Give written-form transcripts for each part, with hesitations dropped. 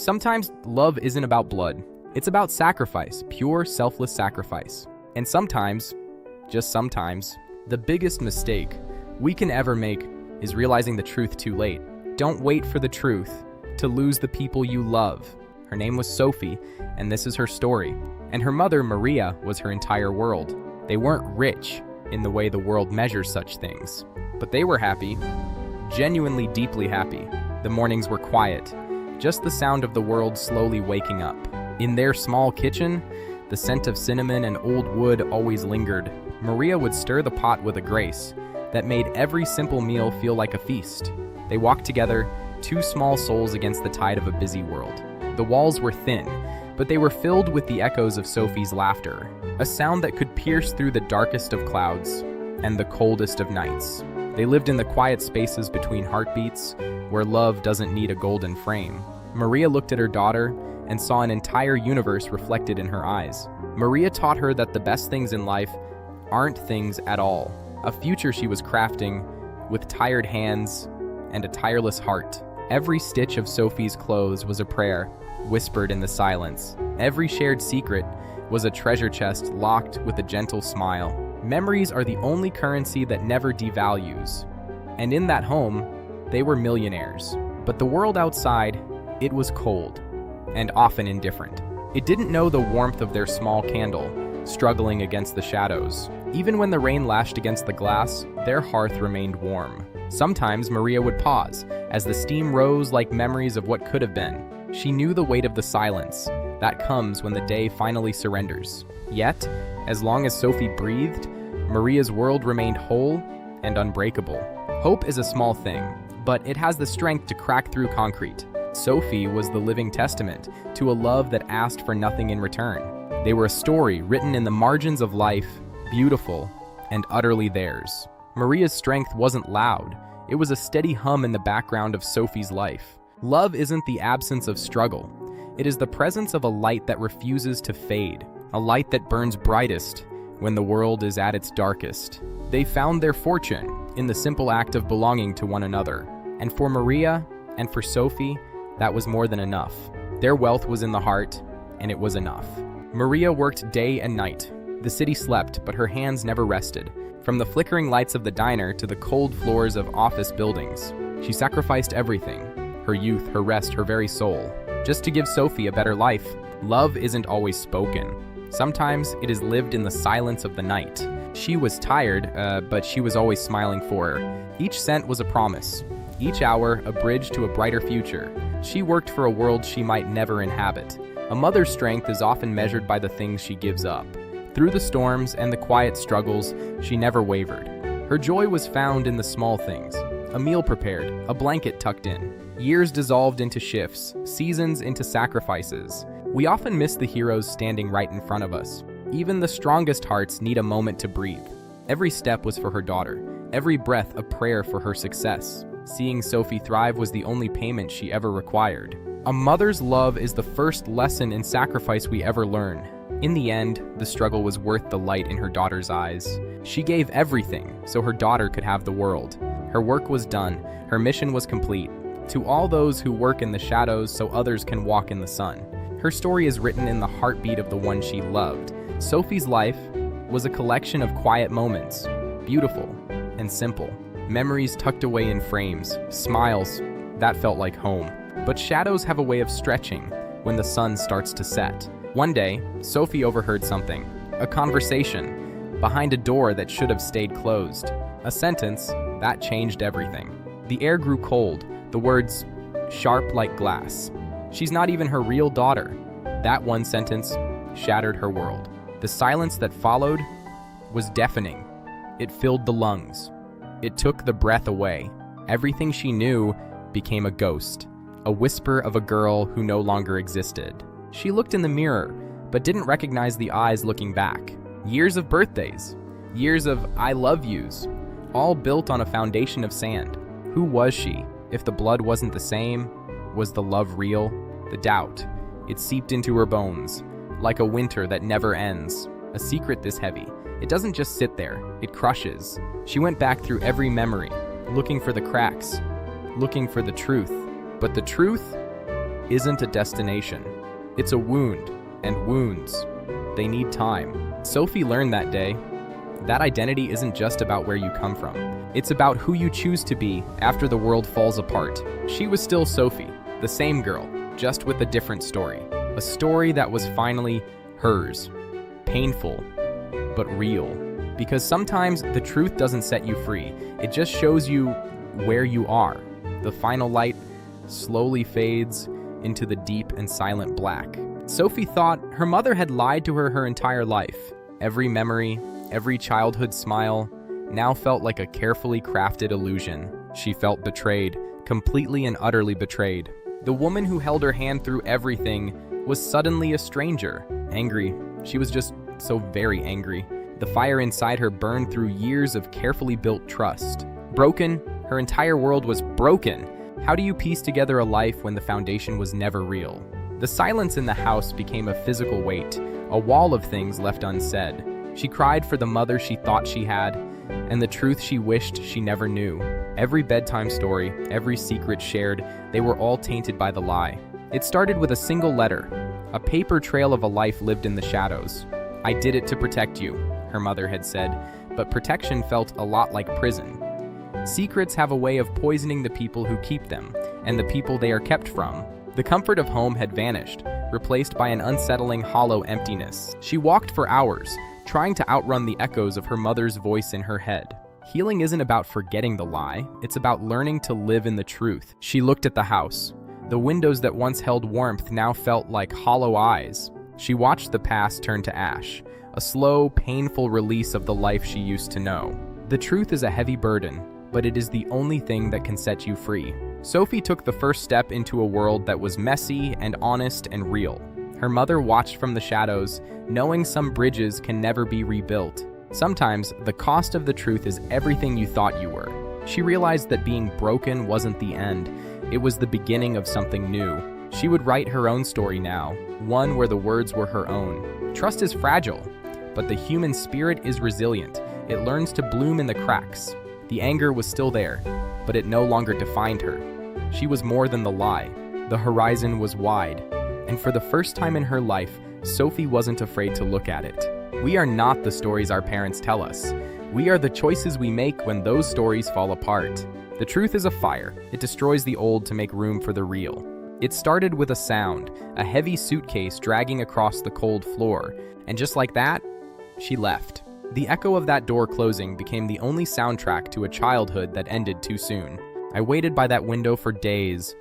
Sometimes love isn't about blood. It's about sacrifice, pure, selfless sacrifice. And sometimes, just sometimes, the biggest mistake we can ever make is realizing the truth too late. Don't wait for the truth to lose the people you love. Her name was Sophie, and this is her story. And her mother, Maria, was her entire world. They weren't rich in the way the world measures such things, but they were happy, genuinely deeply happy. The mornings were quiet, just the sound of the world slowly waking up. In their small kitchen, the scent of cinnamon and old wood always lingered. Maria would stir the pot with a grace that made every simple meal feel like a feast. They walked together, two small souls against the tide of a busy world. The walls were thin, but they were filled with the echoes of Sophie's laughter, a sound that could pierce through the darkest of clouds and the coldest of nights. They lived in the quiet spaces between heartbeats, where love doesn't need a golden frame. Maria looked at her daughter and saw an entire universe reflected in her eyes. Maria taught her that the best things in life aren't things at all, a future she was crafting with tired hands and a tireless heart. Every stitch of Sophie's clothes was a prayer, whispered in the silence. Every shared secret was a treasure chest locked with a gentle smile. Memories are the only currency that never devalues. And in that home, they were millionaires. But the world outside, it was cold and often indifferent. It didn't know the warmth of their small candle, struggling against the shadows. Even when the rain lashed against the glass, their hearth remained warm. Sometimes Maria would pause, as the steam rose like memories of what could have been. She knew the weight of the silence that comes when the day finally surrenders. Yet, as long as Sophie breathed, Maria's world remained whole and unbreakable. Hope is a small thing, but it has the strength to crack through concrete. Sophie was the living testament to a love that asked for nothing in return. They were a story written in the margins of life, beautiful and utterly theirs. Maria's strength wasn't loud. It was a steady hum in the background of Sophie's life. Love isn't the absence of struggle. It is the presence of a light that refuses to fade, a light that burns brightest when the world is at its darkest. They found their fortune in the simple act of belonging to one another. And for Maria and for Sophie, that was more than enough. Their wealth was in the heart, and it was enough. Maria worked day and night. The city slept, but her hands never rested. From the flickering lights of the diner to the cold floors of office buildings, she sacrificed everything, her youth, her rest, her very soul, just to give Sophie a better life. Love isn't always spoken. Sometimes it is lived in the silence of the night. She was tired, but she was always smiling for her. Each cent was a promise, each hour a bridge to a brighter future. She worked for a world she might never inhabit. A mother's strength is often measured by the things she gives up. Through the storms and the quiet struggles, she never wavered. Her joy was found in the small things. A meal prepared, a blanket tucked in. Years dissolved into shifts, seasons into sacrifices. We often miss the heroes standing right in front of us. Even the strongest hearts need a moment to breathe. Every step was for her daughter, every breath a prayer for her success. Seeing Sophie thrive was the only payment she ever required. A mother's love is the first lesson in sacrifice we ever learn. In the end, the struggle was worth the light in her daughter's eyes. She gave everything so her daughter could have the world. Her work was done, her mission was complete. To all those who work in the shadows so others can walk in the sun. Her story is written in the heartbeat of the one she loved. Sophie's life was a collection of quiet moments, beautiful and simple. Memories tucked away in frames, smiles that felt like home. But shadows have a way of stretching when the sun starts to set. One day, Sophie overheard something, a conversation, behind a door that should have stayed closed. A sentence that changed everything. The air grew cold, the words sharp like glass. She's not even her real daughter. That one sentence shattered her world. The silence that followed was deafening. It filled the lungs. It took the breath away. Everything she knew became a ghost, a whisper of a girl who no longer existed. She looked in the mirror, but didn't recognize the eyes looking back. Years of birthdays, years of I love yous, all built on a foundation of sand. Who was she? If the blood wasn't the same, was the love real? The doubt, it seeped into her bones, like a winter that never ends. A secret this heavy, it doesn't just sit there, it crushes. She went back through every memory, looking for the cracks, looking for the truth. But the truth, isn't a destination. It's a wound, and wounds, they need time. Sophie learned that day that identity isn't just about where you come from. It's about who you choose to be after the world falls apart. She was still Sophie, the same girl, just with a different story. A story that was finally hers. Painful, but real. Because sometimes the truth doesn't set you free. It just shows you where you are. The final light slowly fades into the deep and silent black. Sophie thought her mother had lied to her entire life. Every memory, every childhood smile, now felt like a carefully crafted illusion. She felt betrayed, completely and utterly betrayed. The woman who held her hand through everything was suddenly a stranger. Angry. She was just so very angry. The fire inside her burned through years of carefully built trust. Broken. Her entire world was broken. How do you piece together a life when the foundation was never real? The silence in the house became a physical weight, a wall of things left unsaid. She cried for the mother she thought she had, and the truth she wished she never knew. Every bedtime story, every secret shared, they were all tainted by the lie. It started with a single letter, a paper trail of a life lived in the shadows. "I did it to protect you," her mother had said, but protection felt a lot like prison. Secrets have a way of poisoning the people who keep them, and the people they are kept from. The comfort of home had vanished, replaced by an unsettling, hollow emptiness. She walked for hours, trying to outrun the echoes of her mother's voice in her head. Healing isn't about forgetting the lie, it's about learning to live in the truth. She looked at the house. The windows that once held warmth now felt like hollow eyes. She watched the past turn to ash, a slow, painful release of the life she used to know. The truth is a heavy burden, but it is the only thing that can set you free. Sophie took the first step into a world that was messy and honest and real. Her mother watched from the shadows, knowing some bridges can never be rebuilt. Sometimes, the cost of the truth is everything you thought you were. She realized that being broken wasn't the end. It was the beginning of something new. She would write her own story now, one where the words were her own. Trust is fragile, but the human spirit is resilient. It learns to bloom in the cracks. The anger was still there, but it no longer defined her. She was more than the lie. The horizon was wide, and for the first time in her life, Sophie wasn't afraid to look at it. We are not the stories our parents tell us. We are the choices we make when those stories fall apart. The truth is a fire. It destroys the old to make room for the real. It started with a sound, a heavy suitcase dragging across the cold floor, and just like that, she left. The echo of that door closing became the only soundtrack to a childhood that ended too soon. I waited by that window for days,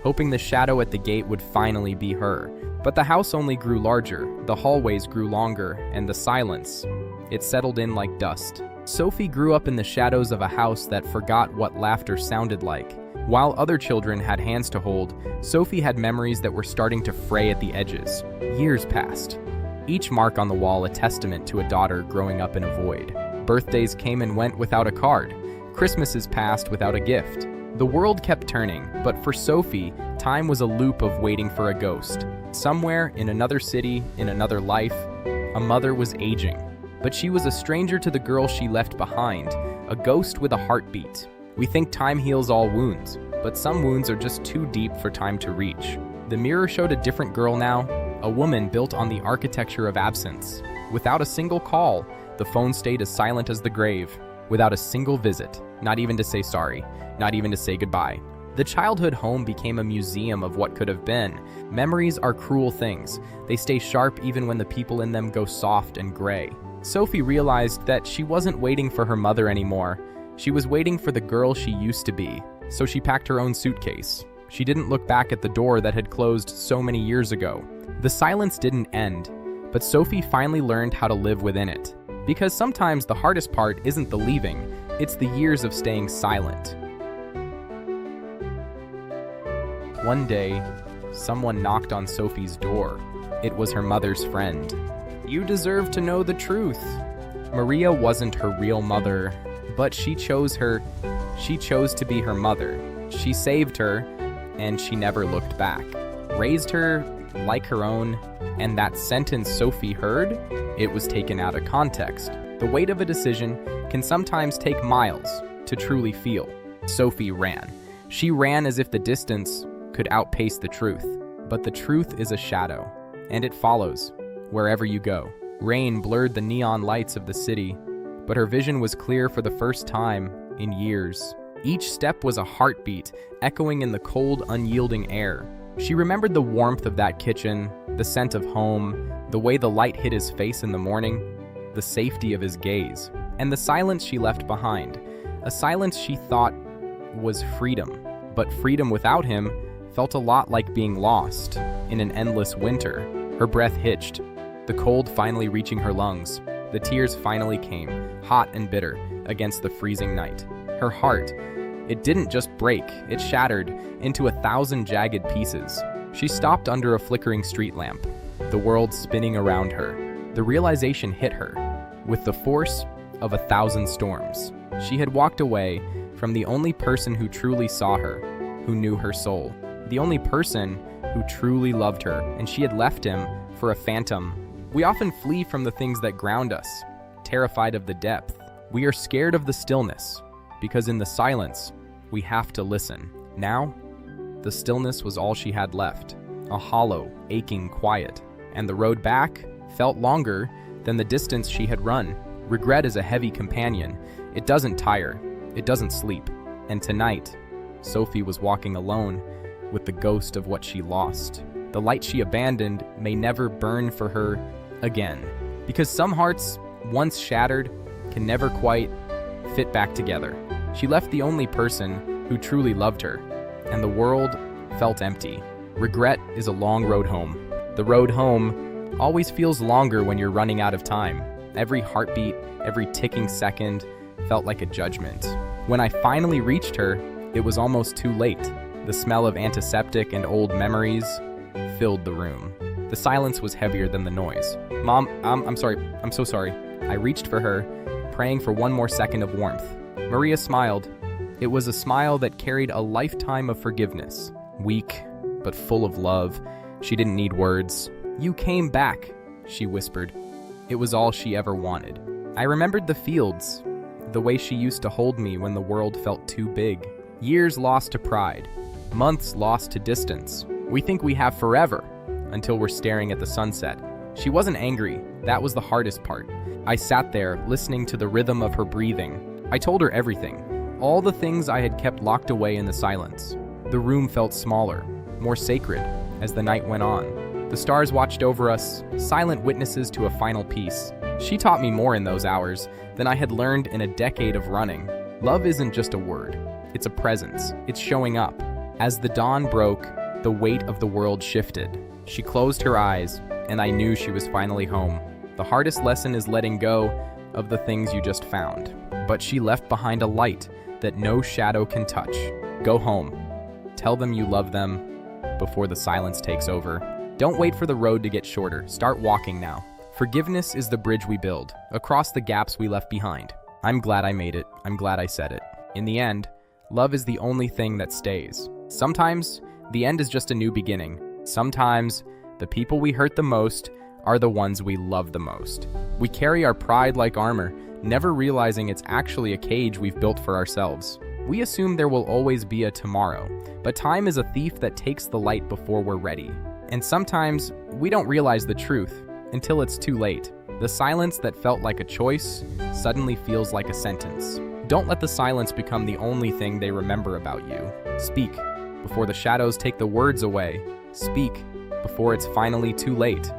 hoping the shadow at the gate would finally be her. But the house only grew larger, the hallways grew longer, and the silence, it settled in like dust. Sophie grew up in the shadows of a house that forgot what laughter sounded like. While other children had hands to hold, Sophie had memories that were starting to fray at the edges. Years passed. Each mark on the wall a testament to a daughter growing up in a void. Birthdays came and went without a card. Christmases passed without a gift. The world kept turning, but for Sophie, time was a loop of waiting for a ghost. Somewhere, in another city, in another life, a mother was aging. But she was a stranger to the girl she left behind, a ghost with a heartbeat. We think time heals all wounds, but some wounds are just too deep for time to reach. The mirror showed a different girl now, a woman built on the architecture of absence. Without a single call, the phone stayed as silent as the grave. Without a single visit, not even to say sorry, not even to say goodbye. The childhood home became a museum of what could have been. Memories are cruel things. They stay sharp even when the people in them go soft and gray. Sophie realized that she wasn't waiting for her mother anymore. She was waiting for the girl she used to be. So she packed her own suitcase. She didn't look back at the door that had closed so many years ago. The silence didn't end, but Sophie finally learned how to live within it. Because sometimes the hardest part isn't the leaving, it's the years of staying silent. One day, someone knocked on Sophie's door. It was her mother's friend. "You deserve to know the truth." Maria wasn't her real mother, but she chose her. She chose to be her mother. She saved her, and she never looked back. Raised her like her own, and that sentence Sophie heard, it was taken out of context. The weight of a decision can sometimes take miles to truly feel. Sophie ran. She ran as if the distance could outpace the truth. But the truth is a shadow, and it follows wherever you go. Rain blurred the neon lights of the city, but her vision was clear for the first time in years. Each step was a heartbeat, echoing in the cold, unyielding air. She remembered the warmth of that kitchen, the scent of home, the way the light hit his face in the morning, the safety of his gaze, and the silence she left behind. A silence she thought was freedom, but freedom without him felt a lot like being lost in an endless winter. Her breath hitched, the cold finally reaching her lungs. The tears finally came, hot and bitter, against the freezing night. Her heart, it didn't just break, it shattered into 1,000 jagged pieces. She stopped under a flickering street lamp, the world spinning around her. The realization hit her with the force of 1,000 storms. She had walked away from the only person who truly saw her, who knew her soul, the only person who truly loved her, and she had left him for a phantom. We often flee from the things that ground us, terrified of the depth. We are scared of the stillness, because in the silence, we have to listen. Now, the stillness was all she had left, a hollow, aching quiet, and the road back felt longer than the distance she had run. Regret is a heavy companion. It doesn't tire, it doesn't sleep. And tonight, Sophie was walking alone with the ghost of what she lost. The light she abandoned may never burn for her again, because some hearts, once shattered, can never quite fit back together. She left the only person who truly loved her, and the world felt empty. Regret is a long road home. The road home always feels longer when you're running out of time. Every heartbeat, every ticking second felt like a judgment. When I finally reached her, it was almost too late. The smell of antiseptic and old memories filled the room. The silence was heavier than the noise. Mom, I'm sorry. I'm so sorry. I reached for her, praying for one more second of warmth. Maria smiled. It was a smile that carried a lifetime of forgiveness. Weak, but full of love. She didn't need words. "You came back," she whispered. It was all she ever wanted. I remembered the fields, the way she used to hold me when the world felt too big. Years lost to pride, months lost to distance. We think we have forever, until we're staring at the sunset. She wasn't angry. That was the hardest part. I sat there, listening to the rhythm of her breathing. I told her everything, all the things I had kept locked away in the silence. The room felt smaller, more sacred, as the night went on. The stars watched over us, silent witnesses to a final piece. She taught me more in those hours than I had learned in a decade of running. Love isn't just a word. It's a presence. It's showing up. As the dawn broke, the weight of the world shifted. She closed her eyes, and I knew she was finally home. The hardest lesson is letting go of the things you just found. But she left behind a light that no shadow can touch. Go home. Tell them you love them before the silence takes over. Don't wait for the road to get shorter. Start walking now. Forgiveness is the bridge we build, across the gaps we left behind. I'm glad I made it. I'm glad I said it. In the end, love is the only thing that stays. Sometimes, the end is just a new beginning. Sometimes, the people we hurt the most are the ones we love the most. We carry our pride like armor, never realizing it's actually a cage we've built for ourselves. We assume there will always be a tomorrow, but time is a thief that takes the light before we're ready. And sometimes, we don't realize the truth until it's too late. The silence that felt like a choice suddenly feels like a sentence. Don't let the silence become the only thing they remember about you. Speak before the shadows take the words away. Speak before it's finally too late.